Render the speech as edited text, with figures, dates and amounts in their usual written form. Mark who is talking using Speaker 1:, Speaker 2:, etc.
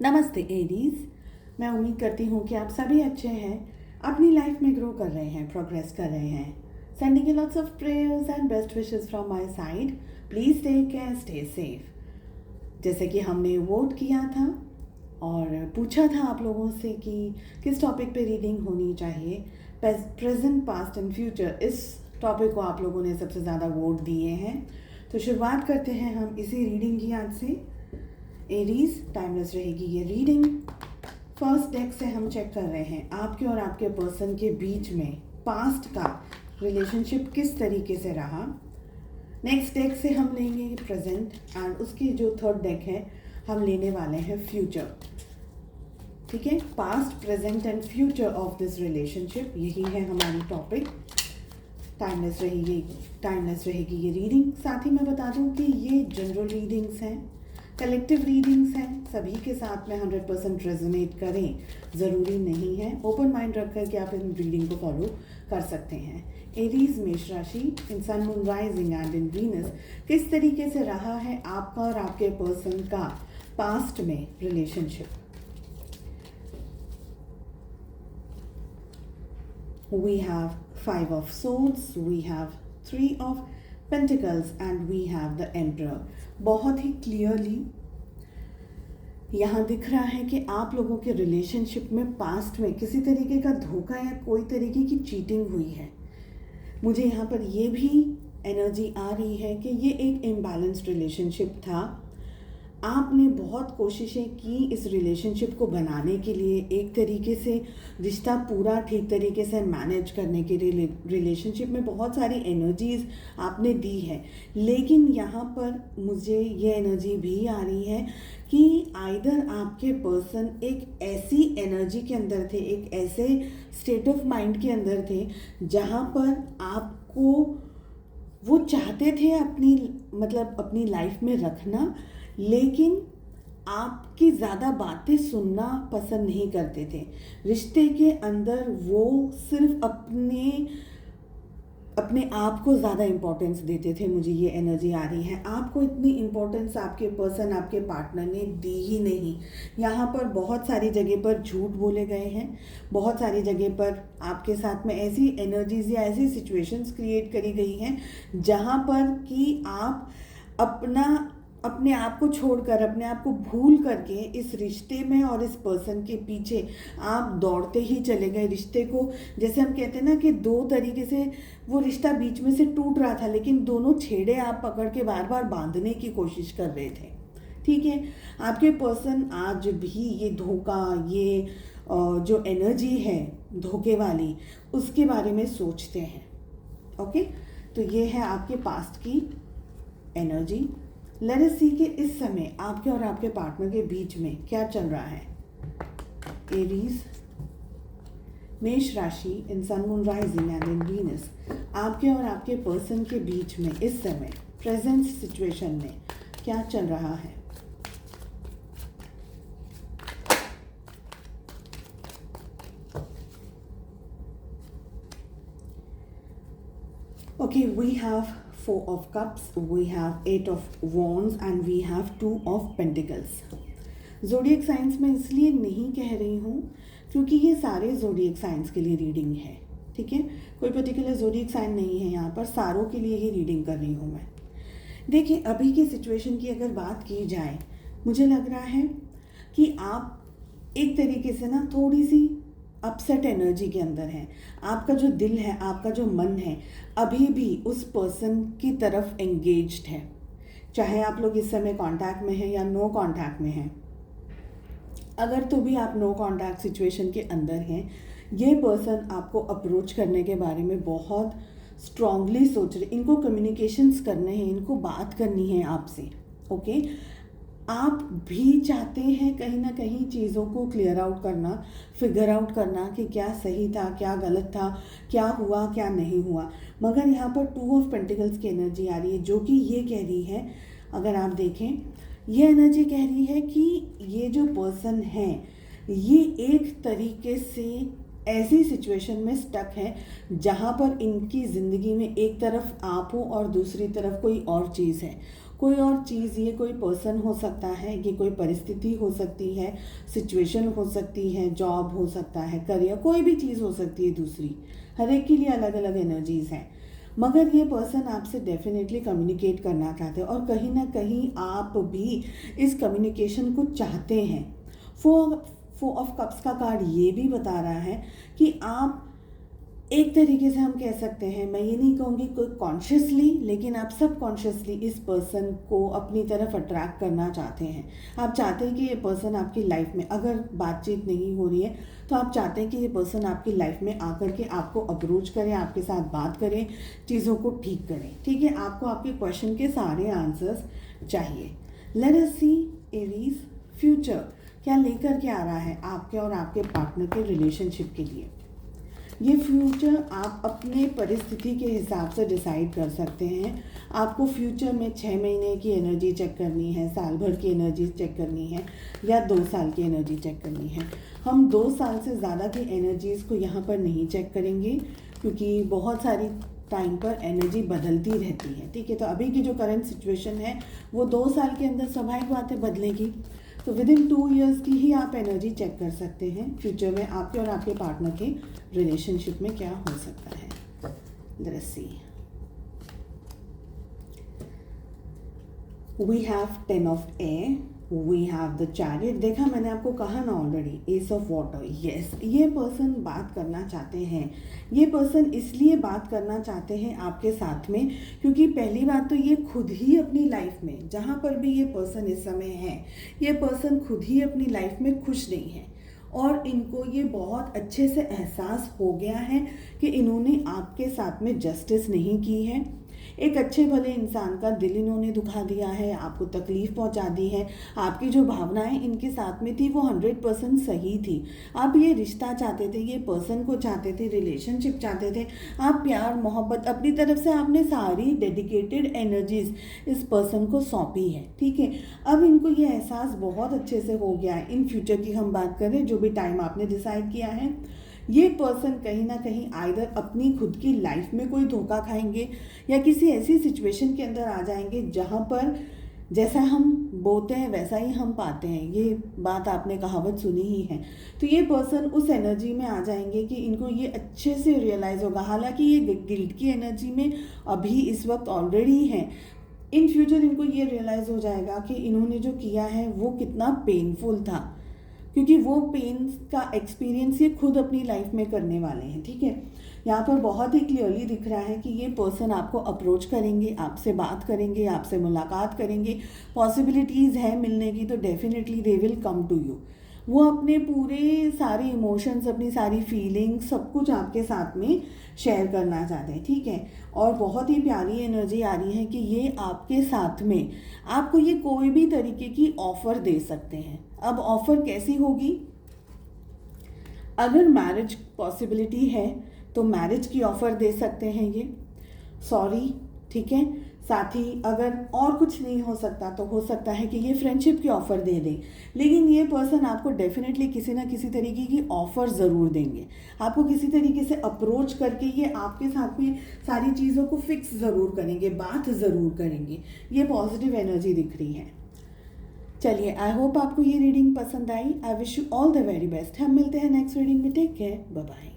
Speaker 1: नमस्ते एरीज। मैं उम्मीद करती हूँ कि आप सभी अच्छे हैं, अपनी लाइफ में ग्रो कर रहे हैं, प्रोग्रेस कर रहे हैं। Sending you lots of prayers and best wishes from my side. Please take care, stay safe. जैसे कि हमने वोट किया था और पूछा था आप लोगों से कि किस टॉपिक पे रीडिंग होनी चाहिए, प्रेजेंट, पास्ट एंड फ्यूचर, इस टॉपिक को आप लोगों ने सबसे ज़्यादा वोट दिए हैं। तो शुरुआत करते हैं हम इसी रीडिंग की आज से। एरीज, टाइमलेस रहेगी ये रीडिंग। फर्स्ट डेक से हम चेक कर रहे हैं आपके और आपके पर्सन के बीच में पास्ट का रिलेशनशिप किस तरीके से रहा। नेक्स्ट डेक से हम लेंगे प्रेजेंट एंड उसकी जो थर्ड डेक है हम लेने वाले हैं फ्यूचर। ठीक है, past, present and future of this relationship, यही है हमारी टॉपिक। टाइमलेस रहेगी ये रीडिंग। साथ ही मैं बता दूं कि ये जनरल रीडिंग्स हैं, कलेक्टिव रीडिंग्स हैं, सभी के साथ में 100% रेजोनेट करें ज़रूरी नहीं है। ओपन माइंड रख कर के आप इन रीडिंग को फॉलो कर सकते हैं। एरीज, मेष राशि, in sun, moon, rising and in Venus, किस तरीके से रहा है आपका और आपके पर्सन का पास्ट में relationship. We have 5 of swords, we have 3 of pentacles and we have the emperor। बहुत ही क्लियरली यहाँ दिख रहा है कि आप लोगों के रिलेशनशिप में पास्ट में किसी तरीके का धोखा या कोई तरीके की चीटिंग हुई है। मुझे यहाँ पर ये भी एनर्जी आ रही है कि ये एक इम्बैलेंस्ड रिलेशनशिप था। आपने बहुत कोशिशें की इस रिलेशनशिप को बनाने के लिए, एक तरीके से रिश्ता पूरा ठीक तरीके से मैनेज करने के लिए, रिलेशनशिप में बहुत सारी एनर्जीज आपने दी है। लेकिन यहाँ पर मुझे ये एनर्जी भी आ रही है कि आइदर आपके पर्सन एक ऐसी एनर्जी के अंदर थे, एक ऐसे स्टेट ऑफ माइंड के अंदर थे जहाँ पर आपको वो चाहते थे अपनी लाइफ में रखना, लेकिन आपकी ज़्यादा बातें सुनना पसंद नहीं करते थे। रिश्ते के अंदर वो सिर्फ अपने आप को ज़्यादा इम्पोर्टेंस देते थे। मुझे ये एनर्जी आ रही है, आपको इतनी इम्पोर्टेंस आपके पर्सन, आपके पार्टनर ने दी ही नहीं। यहाँ पर बहुत सारी जगह पर झूठ बोले गए हैं, बहुत सारी जगह पर आपके साथ में ऐसी एनर्जीज या ऐसी सिचुएशंस क्रिएट करी गई हैं जहाँ पर कि आप अपने आप को छोड़कर, अपने आप को भूल करके इस रिश्ते में और इस पर्सन के पीछे आप दौड़ते ही चले गए। रिश्ते को, जैसे हम कहते हैं ना कि दो तरीके से वो रिश्ता बीच में से टूट रहा था, लेकिन दोनों छेड़े आप पकड़ के बार बार बांधने की कोशिश कर रहे थे। ठीक है, आपके पर्सन आज भी ये धोखा, ये जो एनर्जी है धोखे वाली, उसके बारे में सोचते हैं। ओके, तो ये है आपके पास्ट की एनर्जी। लेट अस सी कि इस समय आपके और आपके पार्टनर के बीच में क्या चल रहा है। एरीज, मेष राशि, in sun, moon, rising and in Venus, आपके और आपके पर्सन के बीच में इस समय प्रेजेंट सिचुएशन में क्या चल रहा है। Okay, we have 4 of cups, we have 8 of wands and we have 2 of pentacles। Zodiac science में इसलिए नहीं कह रही हूँ क्योंकि ये सारे ज़ोडिएक साइंस के लिए रीडिंग है। ठीक है, कोई पर्टिकुलर ज़ोडिएक साइन नहीं है यहाँ पर, सारों के लिए ही रीडिंग कर रही हूँ मैं। देखिए, अभी की सिचुएशन की अगर बात की जाए, मुझे लग रहा है कि आप एक तरीके से ना थोड़ी सी अपसेट एनर्जी के अंदर है। आपका जो दिल है, आपका जो मन है, अभी भी उस पर्सन की तरफ एंगेज्ड है। चाहे आप लोग इस समय कांटेक्ट में हैं या नो कांटेक्ट में हैं, अगर तो भी आप नो कांटेक्ट सिचुएशन के अंदर हैं, ये पर्सन आपको अप्रोच करने के बारे में बहुत स्ट्रांगली सोच रहे। इनको कम्युनिकेशंस करने हैं, इनको बात करनी है आपसे। ओके, आप भी चाहते हैं कहीं ना कहीं चीज़ों को क्लियर आउट करना, फिगर आउट करना कि क्या सही था, क्या गलत था, क्या हुआ, क्या नहीं हुआ। मगर यहाँ पर 2 ऑफ पेंटिकल्स की एनर्जी आ रही है जो कि ये कह रही है, अगर आप देखें, ये एनर्जी कह रही है कि ये जो पर्सन है ये एक तरीके से ऐसी सिचुएशन में स्टक है जहाँ पर इनकी ज़िंदगी में एक तरफ आप हो और दूसरी तरफ कोई और चीज़ है। कोई और चीज़, ये कोई पर्सन हो सकता है, ये कोई परिस्थिति हो सकती है, सिचुएशन हो सकती है, जॉब हो सकता है, करियर, कोई भी चीज़ हो सकती है दूसरी। हर एक के लिए अलग अलग एनर्जीज़ हैं। मगर ये पर्सन आपसे डेफिनेटली कम्युनिकेट करना चाहते हैं और कहीं ना कहीं आप भी इस कम्युनिकेशन को चाहते हैं। फोर ऑफ कप्स का कार्ड ये भी बता रहा है कि आप एक तरीके से हम कह सकते हैं, मैं ये नहीं कहूँगी कोई कॉन्शियसली, लेकिन आप सब कॉन्शियसली इस पर्सन को अपनी तरफ अट्रैक्ट करना चाहते हैं। आप चाहते हैं कि ये पर्सन आपकी लाइफ में, अगर बातचीत नहीं हो रही है तो आप चाहते हैं कि ये पर्सन आपकी लाइफ में आकर के आपको अप्रोच करे, आपके साथ बात करे, चीज़ों को ठीक करें। ठीक है, आपको आपके क्वेश्चन के सारे आंसर्स चाहिए। लेट अस सी एरीज फ्यूचर क्या लेकर के आ रहा है आपके और आपके पार्टनर के रिलेशनशिप के लिए। ये फ्यूचर आप अपने परिस्थिति के हिसाब से डिसाइड कर सकते हैं। आपको फ्यूचर में 6 महीने की एनर्जी चेक करनी है, साल भर की एनर्जी चेक करनी है, या 2 साल की एनर्जी चेक करनी है। हम 2 साल से ज़्यादा की एनर्जीज़ को यहाँ पर नहीं चेक करेंगे, क्योंकि बहुत सारी टाइम पर एनर्जी बदलती रहती है। ठीक है, तो अभी की जो करंट सिचुएशन है वो 2 साल के अंदर स्वाभाविक बात है बदलेगी। तो विद इन 2 ईयर्स की ही आप एनर्जी चेक कर सकते हैं फ्यूचर में आपके और आपके पार्टनर के रिलेशनशिप में क्या हो सकता है। Let's see, we have 10 of air, we have the chariot. देखा, मैंने आपको कहा ना already, ace of water. Yes, ये पर्सन बात करना चाहते हैं। ये पर्सन इसलिए बात करना चाहते हैं आपके साथ में क्योंकि पहली बात तो ये खुद ही अपनी लाइफ में, जहाँ पर भी ये पर्सन इस समय है, ये पर्सन खुद ही अपनी लाइफ में खुश नहीं है और इनको ये बहुत अच्छे से एहसास हो गया है कि इन्होंने आपके साथ में जस्टिस नहीं की है। एक अच्छे भले इंसान का दिल इन्होंने दुखा दिया है, आपको तकलीफ़ पहुंचा दी है। आपकी जो भावनाएं इनके साथ में थी वो 100% सही थी। आप ये रिश्ता चाहते थे, ये पर्सन को चाहते थे, रिलेशनशिप चाहते थे, आप प्यार मोहब्बत अपनी तरफ से आपने सारी डेडिकेटेड एनर्जीज इस पर्सन को सौंपी है। ठीक है, अब इनको ये एहसास बहुत अच्छे से हो गया है। इन फ्यूचर की हम बात करें, जो भी टाइम आपने डिसाइड किया है, ये पर्सन कहीं ना कहीं आइदर अपनी खुद की लाइफ में कोई धोखा खाएंगे या किसी ऐसी सिचुएशन के अंदर आ जाएंगे जहाँ पर जैसा हम बोते हैं वैसा ही हम पाते हैं। ये बात आपने कहावत सुनी ही है। तो ये पर्सन उस एनर्जी में आ जाएंगे कि इनको ये अच्छे से रियलाइज़ होगा। हालांकि ये गिल्ट की एनर्जी में अभी इस वक्त ऑलरेडी है, इन फ्यूचर इनको ये रियलाइज़ हो जाएगा कि इन्होंने जो किया है वो कितना पेनफुल था, क्योंकि वो पेन का एक्सपीरियंस ये खुद अपनी लाइफ में करने वाले हैं। ठीक है, यहाँ पर बहुत ही क्लियरली दिख रहा है कि ये पर्सन आपको अप्रोच करेंगे, आपसे बात करेंगे, आपसे मुलाकात करेंगे, पॉसिबिलिटीज़ है मिलने की, तो definitely they will come to you. वो अपने पूरे सारे इमोशंस, अपनी सारी फीलिंग्स, सब कुछ आपके साथ में शेयर करना चाहते हैं। ठीक है, और बहुत ही प्यारी एनर्जी आ रही है कि ये आपके साथ में आपको ये कोई भी तरीके की ऑफ़र दे सकते हैं। अब ऑफ़र कैसी होगी? अगर मैरिज पॉसिबिलिटी है तो मैरिज की ऑफ़र दे सकते हैं ये, सॉरी। ठीक है, साथ ही अगर और कुछ नहीं हो सकता तो हो सकता है कि ये फ्रेंडशिप की ऑफ़र दे दें, लेकिन ये पर्सन आपको डेफिनेटली किसी ना किसी तरीके की ऑफ़र ज़रूर देंगे। आपको किसी तरीके से अप्रोच करके ये आपके साथ में सारी चीज़ों को फिक्स ज़रूर करेंगे, बात ज़रूर करेंगे। ये पॉजिटिव एनर्जी दिख रही है। चलिए, आई होप आपको ये रीडिंग पसंद आई। I wish you all the very best. हम मिलते हैं नेक्स्ट रीडिंग में। Take care, bye bye.